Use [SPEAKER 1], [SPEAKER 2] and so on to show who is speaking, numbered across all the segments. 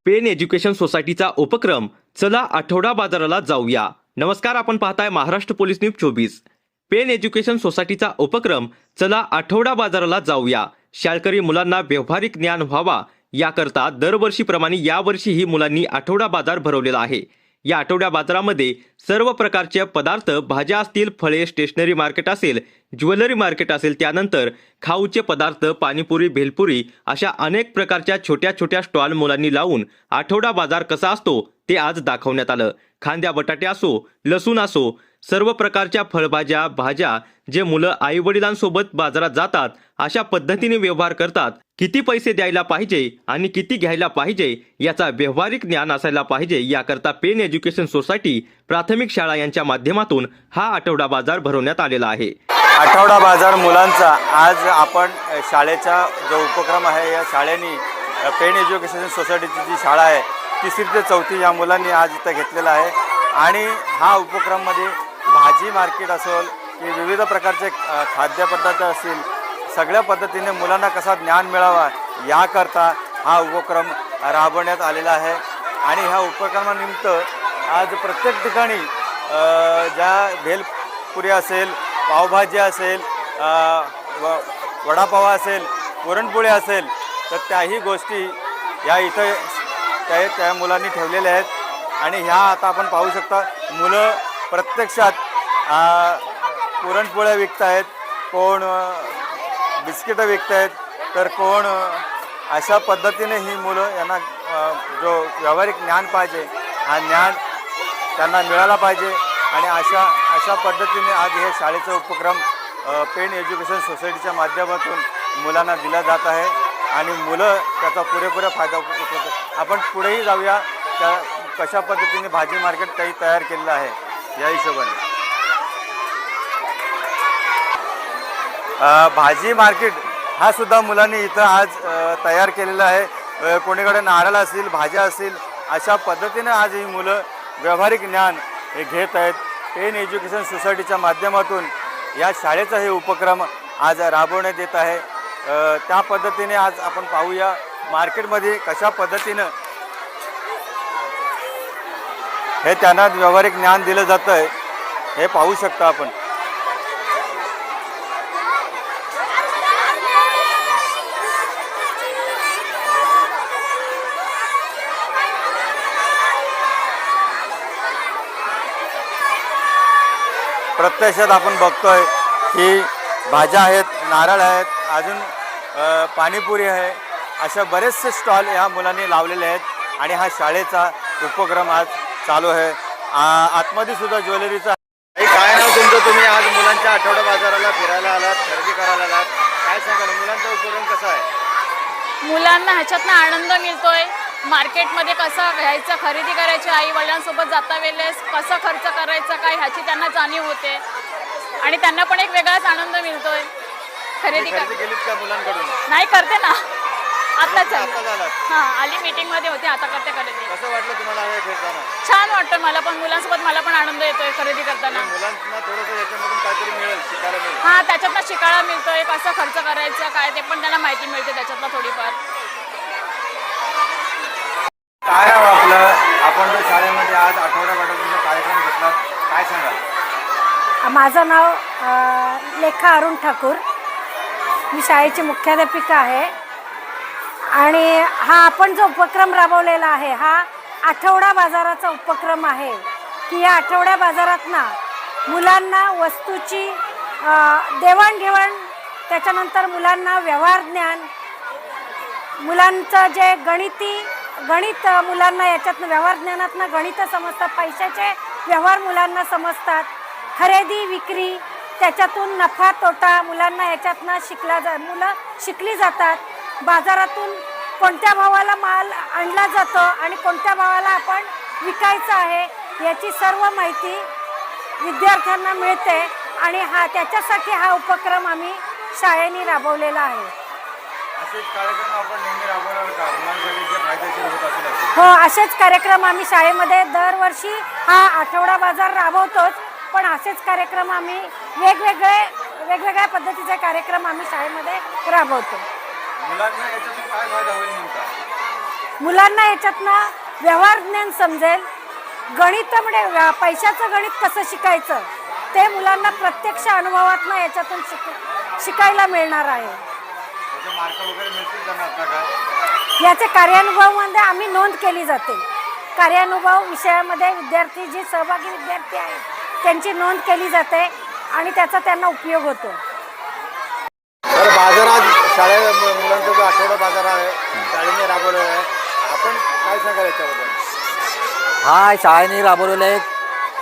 [SPEAKER 1] Pen education सोसायटीचा उपक्रम चला आठवडा बाजाराला जाऊया. नमस्कार, आपण पाहताय Maharashtra police news 24. Pen education सोसायटीचा उपक्रम चला आठवडा बाजाराला जाऊया. शाळकरी मुलांना व्यावहारिक ज्ञान व्हावा याकरता दरवर्षीप्रमाणे यावर्षीही मुलांनी आठवडा बाजार भरवलेला आहे. या आठवड्या बाजारामध्ये सर्व प्रकारचे पदार्थ, भाज्या असतील, फळे, स्टेशनरी मार्केट असेल, ज्वेलरी मार्केट असेल, त्यानंतर खाऊचे पदार्थ, पाणीपुरी, भेलपुरी अशा अनेक प्रकारच्या छोट्या छोट्या स्टॉल मुलांनी लावून आठवडा बाजार कसा असतो ते आज दाखवण्यात आलं. कांद्या, बटाटे असो, लसूण असो, सर्व प्रकारच्या फळभाज्या, भाज्या जे मुलं आई वडिलांसोबत बाजारात जातात अशा पद्धतीने व्यवहार करतात. किती पैसे द्यायला पाहिजे आणि किती घ्यायला पाहिजे याचा व्यावहारिक ज्ञान असायला पाहिजे याकरता पेन एज्युकेशन सोसायटी प्राथमिक शाळा यांच्या माध्यमातून हा आठवडा बाजार भरवण्यात आलेला आहे.
[SPEAKER 2] आठवडा बाजार मुलांचा आज आपण शाळेचा जो उपक्रम आहे या शाळेने पेन एज्युकेशन सोसायटीची जी शाळा आहे 3री ते 4थी या मुलांनी आज इथं घेतलेला आहे. आणि हा उपक्रममध्ये भाजी मार्केट असेल की विविध प्रकारचे खाद्यपदार्थ असतील, सगळ्या पद्धतीने मुलांना कसा ज्ञान मिळावा याकरता हा उपक्रम राबवण्यात आलेला आहे. आणि ह्या उपक्रमानिमित्त आज प्रत्येक ठिकाणी ज्या भेलपुरी असेल, पावभाजी असेल, वडापाव असेल, पुरणपोळी असेल, तर त्याही गोष्टी या इथं त्या मुलांनी ठेवलेल्या आहेत. आणि ह्या आता आपण पाहू शकता मुलं प्रत्यक्षात पुरणपोळ्या विकत आहेत, कोण बिस्किटं विकत आहेत, तर कोण अशा पद्धतीने ही मुलं यांना जो व्यावहारिक ज्ञान पाहिजे हा ज्ञान त्यांना मिळाला पाहिजे. आणि अशा पद्धतीने आज हे शाळेचा उपक्रम पेन एज्युकेशन सोसायटीच्या माध्यमातून मुलांना दिला जात आहे आणि मुलं त्याचा पुरेपूर फायदा उचलतात. आपण पुढेही जाऊया, त्या कशा पद्धतीने भाजी मार्केट काही तयार केलेलं आहे या हिशोबाने. भाजी मार्केट हा सुद्धा मुलांनी इथं आज तयार केलेला आहे. कोणीकडे नारळ असतील, भाज्या असतील, अशा पद्धतीने आज ही मुलं व्यावहारिक ज्ञान हे घेत आहेत. पेन एज्युकेशन सोसायटीच्या माध्यमातून या शाळेचा हे उपक्रम आज राबवण्यात येत आहे. त्या पद्धतीने आज आपण पाहूया मार्केटमध्ये कशा पद्धतीनं हे त्यांना व्यावहारिक ज्ञान दिलं जातं आहे हे पाहू शकता आपण. प्रत्यक्षात आपण बघतोय की भाज्या आहेत, नारळ आहेत, अजून पाणीपुरी आहे, अशा बरेचसे स्टॉल ह्या मुलांनी लावलेले आहेत. आणि हा शाळेचा उपक्रम आज चालू आहे. आतमध्ये सुद्धा ज्वेलरीचा. काय नाव तुमचं? तुम्ही आज मुलांच्या आठवडा बाजाराला फिरायला आलात, खरेदी करायला आलात, काय सांगाल मुलांचा उपक्रम कसा आहे?
[SPEAKER 3] मुलांना ह्याच्यातनं आनंद मिळतोय. मार्केटमध्ये कसं घ्यायचं, खरेदी करायची, आई वडिलांसोबत जाता वेळेस कसं खर्च करायचा काय ह्याची त्यांना जाणीव होते आणि त्यांना पण एक वेगळाच आनंद मिळतोय. खरेदी
[SPEAKER 2] केलीत का मुलांकडून?
[SPEAKER 3] नाही, करते ना, आताच
[SPEAKER 2] हां,
[SPEAKER 3] आली मीटिंगमध्ये होते, आता करते खरेदी.
[SPEAKER 2] कसं वाटलं तुम्हाला हे फिरताना?
[SPEAKER 3] छान वाटतं मला पण, मुलांसोबत मला पण आनंद येतोय खरेदी करताना.
[SPEAKER 2] मुलांना थोडंसं याच्यामधून काहीतरी मिळेल, शिकायला मिळेल.
[SPEAKER 3] हां, त्याच्यातनं शिकायला मिळतोय, कसं खर्च करायचं काय ते पण त्यांना माहिती मिळते त्याच्यातनं थोडीफार.
[SPEAKER 2] काय आपलं, आपण जो शाळेमध्ये आज आठवडा बाजाराचा कार्यक्रम घेतला, काय सांगाल?
[SPEAKER 4] माझं नाव लेखा अरुण ठाकूर, मी शाळेची मुख्याध्यापिका आहे. आणि हा आपण जो उपक्रम राबवलेला आहे हा आठवडा बाजाराचा उपक्रम आहे की या आठवड्या बाजारात ना मुलांना वस्तूची देवाणघेवाण, त्याच्यानंतर मुलांना व्यवहार ज्ञान, मुलांचं जे गणित मुलांना याच्यातनं व्यवहार ज्ञानातनं गणित समजतात, पैशाचे व्यवहार मुलांना समजतात, खरेदी विक्री त्याच्यातून नफा तोटा मुलांना याच्यातनं मुलं शिकली जातात. बाजारातून कोणत्या भावाला माल आणला जातो आणि कोणत्या भावाला आपण विकायचं आहे याची सर्व माहिती विद्यार्थ्यांना मिळते. आणि त्याच्यासाठी हा उपक्रम आम्ही शाळेने राबवलेला आहे.
[SPEAKER 2] असेच कार्यक्रम आपण नेहमी राबवणार का? मुलांसाठी जे फायदेशीर होत असेल?
[SPEAKER 4] हो, असेच कार्यक्रम आम्ही शाळेमध्ये दरवर्षी हा आठवडा बाजार राबवतोच. पण असेच कार्यक्रम आम्ही वेगवेगळ्या पद्धतीचे कार्यक्रम आम्ही शाळेमध्ये राबवतो.
[SPEAKER 2] मुलांना याच्यातून काय फायदा होईल नेमका?
[SPEAKER 4] मुलांना याच्यातनं व्यवहार ज्ञान समजेल. गणित म्हणजे पैशाचं गणित कसं शिकायचं ते मुलांना प्रत्यक्ष अनुभवातनं याच्यातून शिकायला मिळणार आहे.
[SPEAKER 2] मार्क वगैरे मिळतील त्यांना आता काय?
[SPEAKER 4] याचे कार्यानुभवामध्ये आम्ही नोंद केली जाते. कार्यानुभव विषयामध्ये विद्यार्थी जे सहभागी विद्यार्थी आहेत त्यांची नोंद केली जाते आणि त्याचा त्यांना उपयोग होतो.
[SPEAKER 2] तर बाजारात मुलांचा जो आठवडा बाजार आहे शाळेने राबवलेला आहे, आपण काय सांगाल याच्याबद्दल?
[SPEAKER 5] हा शाळेने राबवलेला एक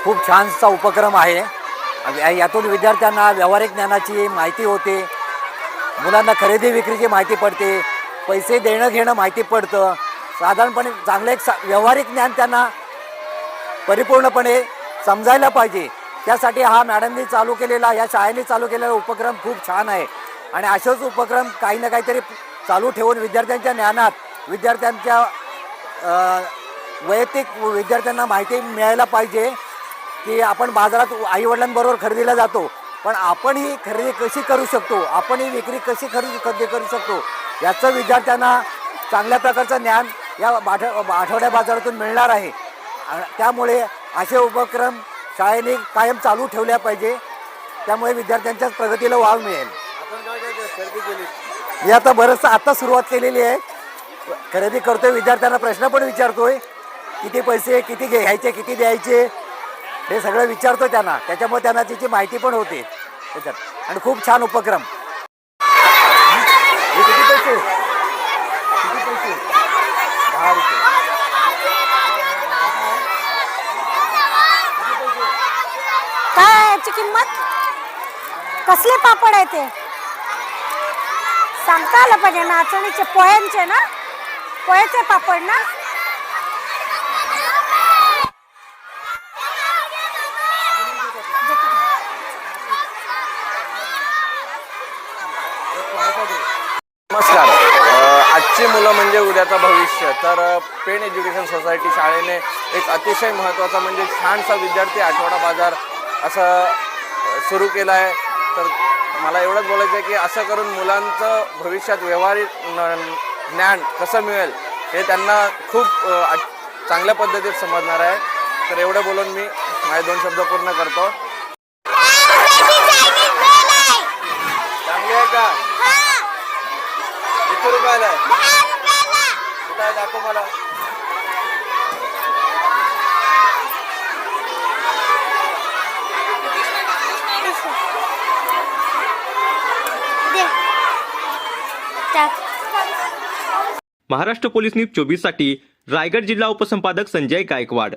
[SPEAKER 5] खूप छानसा उपक्रम आहे. यातून विद्यार्थ्यांना व्यावहारिक ज्ञानाची माहिती होते, मुलांना खरेदी विक्रीची माहिती पडते, पैसे देणं घेणं माहिती पडतं. साधारणपणे चांगलं एक व्यावहारिक ज्ञान त्यांना परिपूर्णपणे समजायला पाहिजे. त्यासाठी हा मॅडमनी चालू केलेला, या शाळेने चालू केलेला उपक्रम खूप छान आहे. आणि असेच उपक्रम काही ना काहीतरी चालू ठेवून विद्यार्थ्यांच्या ज्ञानात, विद्यार्थ्यांच्या वैयक्तिक विद्यार्थ्यांना माहिती मिळायला पाहिजे की आपण बाजारात आईवडिलांबरोबर खरेदीला जातो, पण आपण ही खरेदी कशी करू शकतो, आपण ही विक्री कशी खरेदी करू शकतो याचं विद्यार्थ्यांना चांगल्या प्रकारचं ज्ञान या आठवड्या बाजारातून मिळणार आहे. त्यामुळे असे उपक्रम शाळेने कायम चालू ठेवल्या पाहिजे. त्यामुळे विद्यार्थ्यांच्या प्रगतीला वाव मिळेल.
[SPEAKER 2] आपण काय काय खरेदी केली?
[SPEAKER 5] मी आता बरंचसं आता सुरुवात केलेली आहे. खरेदी करतोय, विद्यार्थ्यांना प्रश्न पण विचारतोय, किती पैसे किती घ्यायचे किती द्यायचे हे सगळं विचारतो त्यांना. त्याच्यामुळे त्यांना त्याची माहिती पण होते त्याच्यात. आणि खूप छान उपक्रम. हे किती पैसे? किती पैसे? 10 रुपये.
[SPEAKER 4] काय आहे याची किंमत? कसले पापड आहे ते सांगता आलं पाहिजे. नाचणीचे पोह्यांचे ना, पोह्याचे पापड ना.
[SPEAKER 2] नमस्कार. आजची मुलं म्हणजे उद्याचं भविष्य. तर पेन एज्युकेशन सोसायटी शाळेने एक अतिशय महत्त्वाचा म्हणजे छानसा विद्यार्थी आठवडा बाजार असं सुरू केला आहे. तर मला एवढंच बोलायचं आहे की असं करून मुलांचं भविष्यात व्यवहारिक ज्ञान कसं मिळेल हे त्यांना खूप चांगल्या पद्धतीत समजणार आहे. तर एवढं बोलून मी माझे 2 शब्द पूर्ण करतो. चांगली आहे का? किती रुपयाला आहे? कुठं आहे दाखव मला.
[SPEAKER 1] महाराष्ट्र पोलीस न्यूज 24 साठी रायगड जिल्हा उपसंपादक संजय गायकवाड.